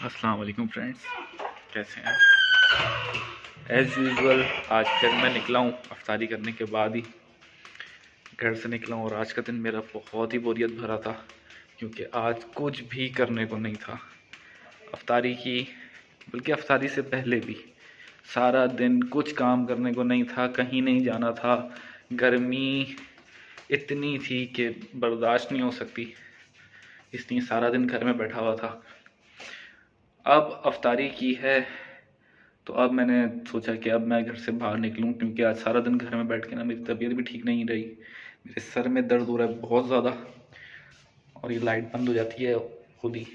अस्सलाम वालेकुम फ्रेंड्स, कैसे हैं? एज़ यूजुअल आज फिर मैं निकला हूँ अफ्तारी करने के बाद ही घर से निकला हूँ और आज का दिन मेरा बहुत ही बोरियत भरा था क्योंकि आज कुछ भी करने को नहीं था अफ्तारी की, बल्कि अफ्तारी से पहले भी सारा दिन कुछ काम करने को नहीं था, कहीं नहीं जाना था। गर्मी इतनी थी कि बर्दाश्त नहीं हो सकती, इसलिए सारा दिन घर में बैठा हुआ था। अब अफ्तारी की है तो अब मैंने सोचा कि अब मैं घर से बाहर निकलूं क्योंकि आज सारा दिन घर में बैठ के ना मेरी तबीयत भी ठीक नहीं रही। मेरे सर में दर्द हो रहा है बहुत ज़्यादा और ये लाइट बंद हो जाती है खुद ही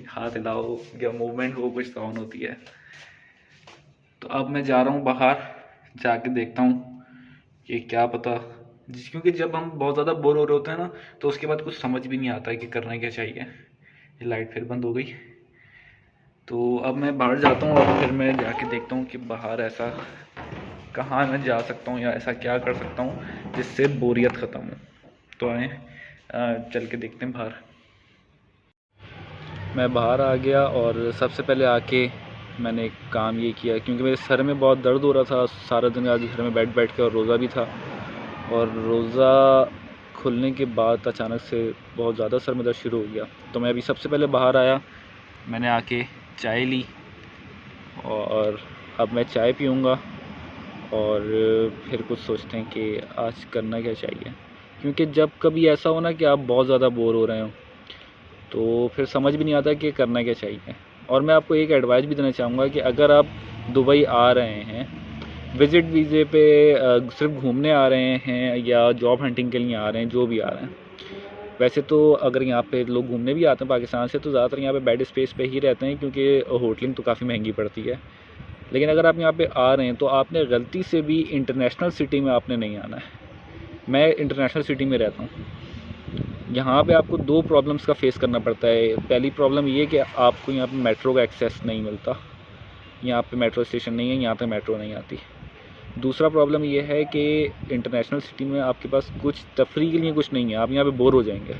हाथ हिलाओ या मूवमेंट हो कुछ साउंड होती है। तो अब मैं जा रहा हूँ बाहर, जाके देखता हूँ कि क्या पता, क्योंकि जब हम बहुत ज़्यादा बोर हो रहे होते हैं ना तो उसके बाद कुछ समझ भी नहीं आता है कि करना क्या चाहिए। ये लाइट फिर बंद हो गई। तो अब मैं बाहर जाता हूँ और फिर मैं जाके देखता हूँ कि बाहर ऐसा कहाँ मैं जा सकता हूँ या ऐसा क्या कर सकता हूँ जिससे बोरियत ख़त्म हो। तो आए चल के देखते हैं बाहर। मैं बाहर आ गया और सबसे पहले आके मैंने एक काम ये किया क्योंकि मेरे सर में बहुत दर्द हो रहा था सारा दिन आज घर में बैठ बैठ के, और रोज़ा भी था। और रोज़ा खुलने के बाद अचानक से बहुत ज़्यादा सर में दर्द शुरू हो गया। तो मैं अभी सबसे पहले बाहर आया, मैंने आके चाय ली और अब मैं चाय पीऊँगा और फिर कुछ सोचते हैं कि आज करना क्या चाहिए। क्योंकि जब कभी ऐसा हो ना कि आप बहुत ज़्यादा बोर हो रहे हो तो फिर समझ भी नहीं आता कि करना क्या चाहिए। और मैं आपको एक एडवाइस भी देना चाहूँगा कि अगर आप दुबई आ रहे हैं विज़िट वीज़े पे, सिर्फ घूमने आ रहे हैं या जॉब हंटिंग के लिए आ रहे हैं, जो भी आ रहे हैं, वैसे तो अगर यहाँ पे लोग घूमने भी आते हैं पाकिस्तान से तो ज़्यादातर यहाँ पे बेड स्पेस पे ही रहते हैं क्योंकि होटलिंग तो काफ़ी महंगी पड़ती है। लेकिन अगर आप यहाँ पे आ रहे हैं तो आपने गलती से भी इंटरनेशनल सिटी में आपने नहीं आना है। मैं इंटरनेशनल सिटी में रहता हूँ। यहाँ पे आपको दो प्रॉब्लम्स का फेस करना पड़ता है। पहली प्रॉब्लम ये कि आपको यहाँ पे मेट्रो का एक्सेस नहीं मिलता, यहाँ पे मेट्रो स्टेशन नहीं है, यहाँ पे मेट्रो नहीं आती। दूसरा प्रॉब्लम ये है कि इंटरनेशनल सिटी में आपके पास कुछ तफरी के लिए कुछ नहीं है, आप यहाँ पे बोर हो जाएंगे।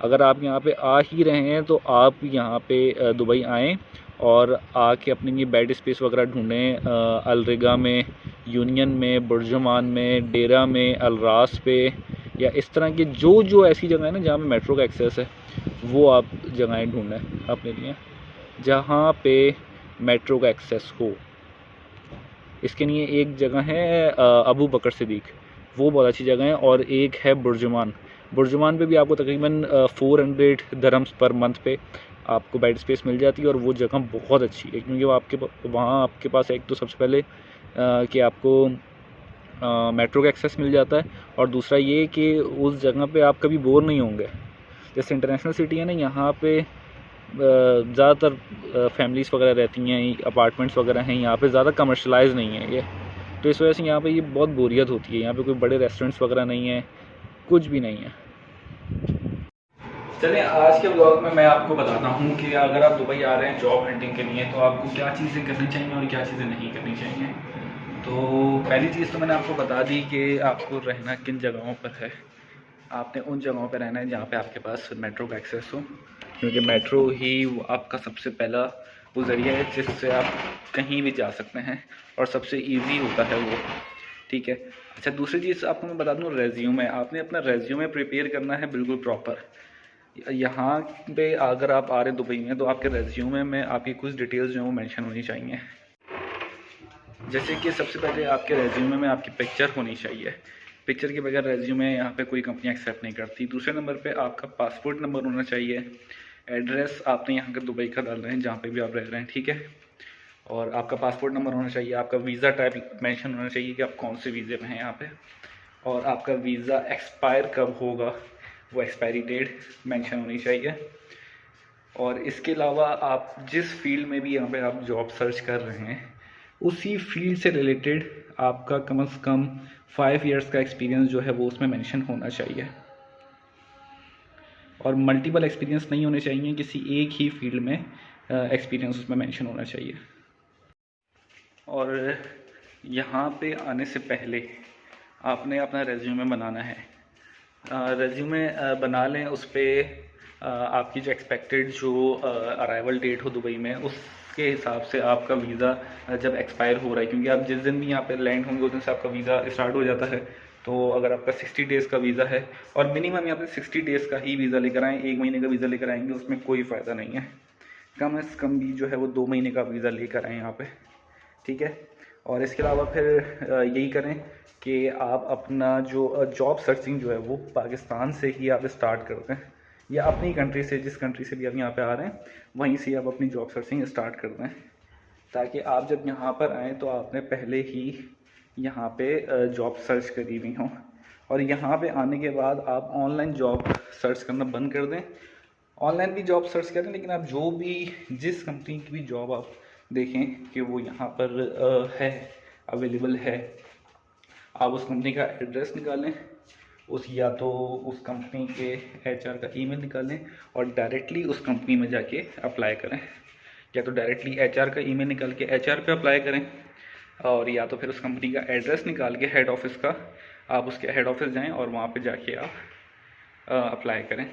अगर आप यहाँ पे आ ही रहे हैं तो आप यहाँ पे दुबई आएँ और आके अपने लिए बेड स्पेस वगैरह ढूंढें, अलरिगा में, यूनियन में, बुर्जुमान में, डेरा में, अलरास पे, या इस तरह की जो ऐसी जगह है ना जहाँ पे मेट्रो का एक्सेस है वो आप जगहें ढूंढें अपने लिए जहाँ पे मेट्रो का एक्सेस हो। इसके लिए एक जगह है अबू बकर सिद्दीक, वो बहुत अच्छी जगह है। और एक है बुर्जुमान। बुर्जुमान पे भी आपको तकरीबन 400 दरम्स पर मंथ पे आपको बेड स्पेस मिल जाती है और वो जगह बहुत अच्छी है क्योंकि वहाँ आपके पास एक तो सबसे पहले कि आपको मेट्रो का एक्सेस मिल जाता है और दूसरा ये कि उस जगह पे आप कभी बोर नहीं होंगे। जैसे इंटरनेशनल सिटी है ना, यहाँ पे ज़्यादातर फैमिलीज़ वगैरह रहती हैं, अपार्टमेंट्स वगैरह हैं, यहाँ पे ज़्यादा कमर्शलाइज नहीं है ये, तो इस वजह से यहाँ पे ये बहुत बोरियत होती है। यहाँ पे कोई बड़े रेस्टोरेंट्स वगैरह नहीं है, कुछ भी नहीं है। चलिए आज के ब्लॉग में मैं आपको बताता हूँ कि अगर आप दुबई आ रहे हैं जॉब हंटिंग के लिए तो आपको क्या चीज़ें करनी चाहिए और क्या चीज़ें नहीं करनी चाहिए। तो पहली चीज़ तो मैंने आपको बता दी कि आपको रहना किन जगहों पर है। आपने उन जगहों पर रहना है जहाँ पे आपके पास मेट्रो का एक्सेस हो, क्योंकि मेट्रो ही आपका सबसे पहला वो ज़रिया है जिससे आप कहीं भी जा सकते हैं और सबसे इजी होता है वो, ठीक है। अच्छा, दूसरी चीज़ आपको मैं बता दूँ, रेज्यूमे। आपने अपना रेज्यूमे प्रिपेयर करना है बिल्कुल प्रॉपर। यहाँ पे अगर आप आ रहे हैं दुबई में तो आपके रेज्यूमे में आपकी कुछ डिटेल्स जो हैं वो मेंशन होनी चाहिए। जैसे कि सबसे पहले आपके रेज्यूमे में आपकी पिक्चर होनी चाहिए। पिक्चर के बगैर रेज्यूमे यहाँ पे कोई कंपनी एक्सेप्ट नहीं करती। दूसरे नंबर पे आपका पासपोर्ट नंबर होना चाहिए। एड्रेस आपने यहाँ का दुबई का डाल रहे हैं जहाँ पे भी आप रह रहे हैं, ठीक है। और आपका पासपोर्ट नंबर होना चाहिए। आपका वीज़ा टाइप मेंशन होना चाहिए कि आप कौन से वीज़े में हैं यहाँ पे, और आपका वीज़ा एक्सपायर कब होगा वो एक्सपायरी डेट मेंशन होनी चाहिए। और इसके अलावा आप जिस फील्ड में भी यहाँ पे आप जॉब सर्च कर रहे हैं उसी फील्ड से रिलेटेड आपका कम से कम 5 इयर्स का एक्सपीरियंस जो है वो उसमें मेंशन होना चाहिए। और मल्टीपल एक्सपीरियंस नहीं होने चाहिए, किसी एक ही फील्ड में एक्सपीरियंस उसमें मेंशन होना चाहिए। और यहाँ पे आने से पहले आपने अपना रेज्यूमे बनाना है। रेज्यूमे बना लें, उस पर आपकी जो एक्सपेक्टेड जो अराइवल डेट हो दुबई में उसके हिसाब से आपका वीज़ा जब एक्सपायर हो रहा है, क्योंकि आप जिस दिन भी यहाँ पे लैंड होंगे उस दिन से आपका वीज़ा स्टार्ट हो जाता है। तो अगर आपका 60 डेज़ का वीज़ा है, और मिनिमम यहाँ पे 60 डेज़ का ही वीज़ा लेकर आएँ, 1 महीने का वीज़ा लेकर आएंगे उसमें कोई फ़ायदा नहीं है। कम से कम भी जो है वो 2 महीने का वीज़ा लेकर आएँ यहाँ पे, ठीक है। और इसके अलावा फिर यही करें कि आप अपना जो जॉब सर्चिंग जो है वो पाकिस्तान से ही आप स्टार्ट कर दें, या अपनी कंट्री से, जिस कंट्री से भी आप यहाँ पे आ रहे हैं वहीं से आप अपनी जॉब सर्चिंग स्टार्ट कर दें, ताकि आप जब यहाँ पर आएँ तो आपने पहले ही यहाँ पे जॉब सर्च करी हुई हों। और यहाँ पे आने के बाद आप ऑनलाइन जॉब सर्च करना बंद कर दें। ऑनलाइन भी जॉब सर्च करें, लेकिन आप जो भी जिस कंपनी की भी जॉब आप देखें कि वो यहाँ पर है, अवेलेबल है, आप उस कंपनी का एड्रेस निकालें, या तो उस कंपनी के HR का ईमेल निकालें और डायरेक्टली उस कंपनी में जाके अप्लाई करें। या तो डायरेक्टली HR का ईमेल निकाल के HR पे अप्लाई करें, और या तो फिर उस कंपनी का एड्रेस निकाल के हेड ऑफिस का, आप उसके हेड ऑफिस जाएं और वहाँ पे जाके आप अप्लाई करें।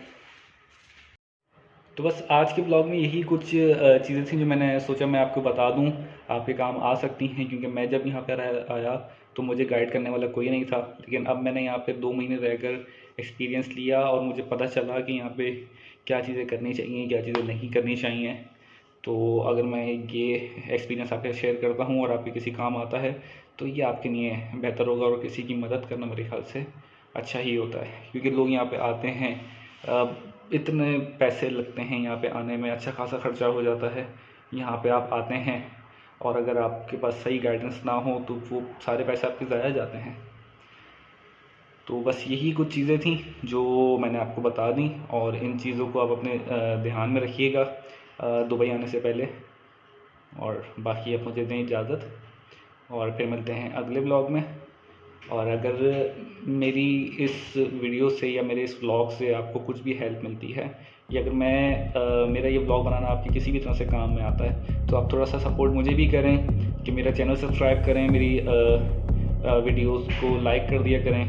तो बस आज के ब्लॉग में यही कुछ चीज़ें थी जो मैंने सोचा मैं आपको बता दूं, आपके काम आ सकती हैं। क्योंकि मैं जब यहाँ पर आया तो मुझे गाइड करने वाला कोई नहीं था, लेकिन अब मैंने यहाँ पे 2 महीने रहकर एक्सपीरियंस लिया और मुझे पता चला कि यहाँ पे क्या चीज़ें करनी चाहिए, क्या चीज़ें नहीं करनी चाहिए। तो अगर मैं ये एक्सपीरियंस आपके शेयर करता हूँ और आपके किसी काम आता है तो ये आपके लिए बेहतर होगा, और किसी की मदद करना मेरे ख्याल से अच्छा ही होता है। क्योंकि लोग यहाँ पे आते हैं, इतने पैसे लगते हैं यहाँ पे आने में, अच्छा खासा खर्चा हो जाता है। यहाँ पे आप आते हैं और अगर आपके पास सही गाइडेंस ना हो तो वो सारे पैसे आपके ज़ाया जाते हैं। तो बस यही कुछ चीज़ें थी जो मैंने आपको बता दी, और इन चीज़ों को आप अपने ध्यान में रखिएगा दुबई आने से पहले। और बाकी आप मुझे दें इजाज़त, और फिर मिलते हैं अगले ब्लॉग में। और अगर मेरी इस वीडियो से या मेरे इस व्लॉग से आपको कुछ भी हेल्प मिलती है, या अगर मेरा ये व्लॉग बनाना आपकी किसी भी तरह से काम में आता है, तो आप थोड़ा सा सपोर्ट मुझे भी करें कि मेरा चैनल सब्सक्राइब करें, मेरी वीडियोस को लाइक कर दिया करें,